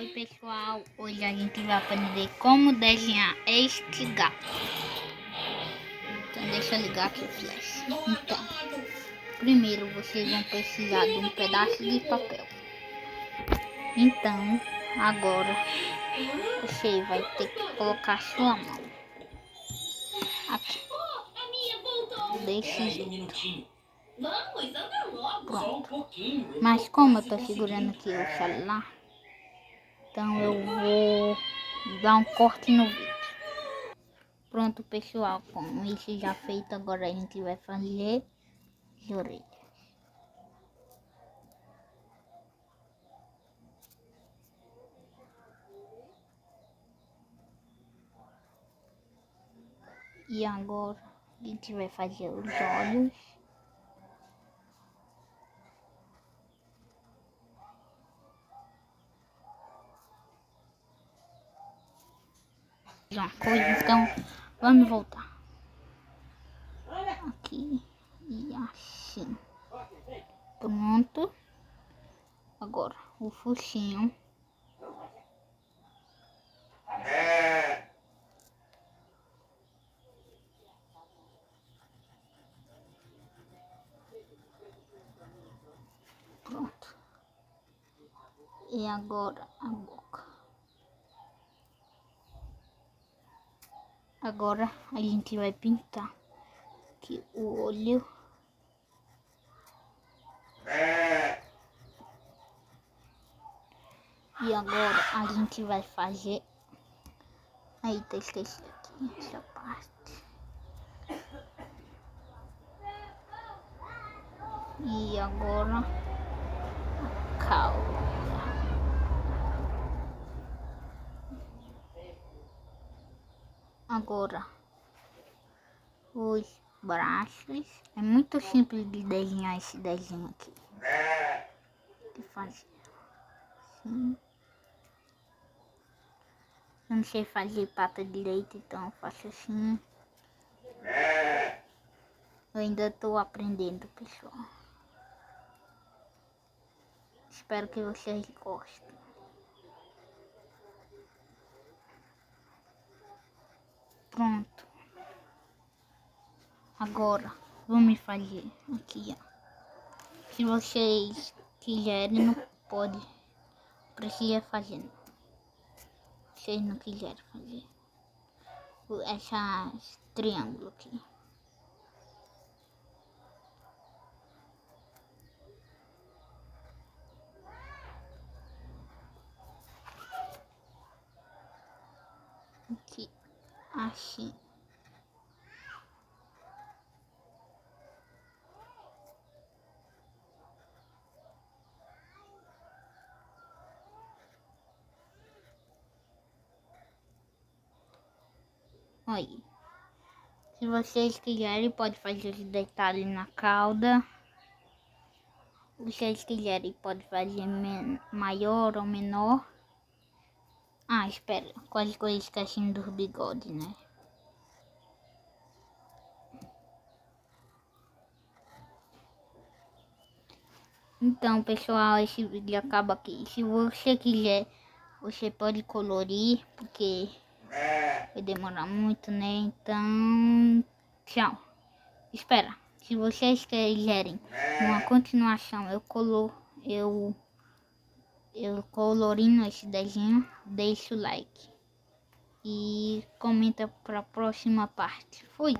Oi pessoal, hoje a gente vai aprender como desenhar este gato. Então deixa eu ligar aqui o flash. Então, primeiro vocês vão precisar de um pedaço de papel. Então, agora você vai ter que colocar sua mão aqui, desse jeito. Pronto. Mas como eu tô segurando aqui o celular, então eu vou dar um corte no vídeo. Pronto pessoal, com isso já feito, agora a gente vai fazer as orelhas. E agora a gente vai fazer os olhos. Uma coisa, então vamos voltar. Aqui e assim. Pronto. Agora o focinho. Pronto. E agora a boca. Agora a gente vai pintar aqui o olho. E agora a gente vai fazer. Aí tá esquecido aqui essa parte. E agora a cauda. Agora os braços. É muito simples de desenhar esse desenho aqui. De fazer assim. Eu não sei fazer pata direita, então eu faço assim. Eu ainda tô aprendendo, pessoal. Espero que vocês gostem. Pronto. Agora, vamos fazer aqui, ó. Se vocês quiserem, não pode. Precisa fazer, não. Se vocês não quiserem fazer. Essas triângulos aqui. Aqui, assim. Aí. Se vocês quiserem, pode fazer os detalhes na cauda. Se vocês quiserem, pode fazer maior ou menor. Ah, espera. Quase que eu esqueci dos bigodes, né? Então, pessoal, esse vídeo acaba aqui. Se você quiser, você pode colorir, porque vai demorar muito, né? Então, tchau. Espera, se vocês quiserem uma continuação, eu colorindo esse desenho, deixa o like e comenta para a próxima parte. Fui!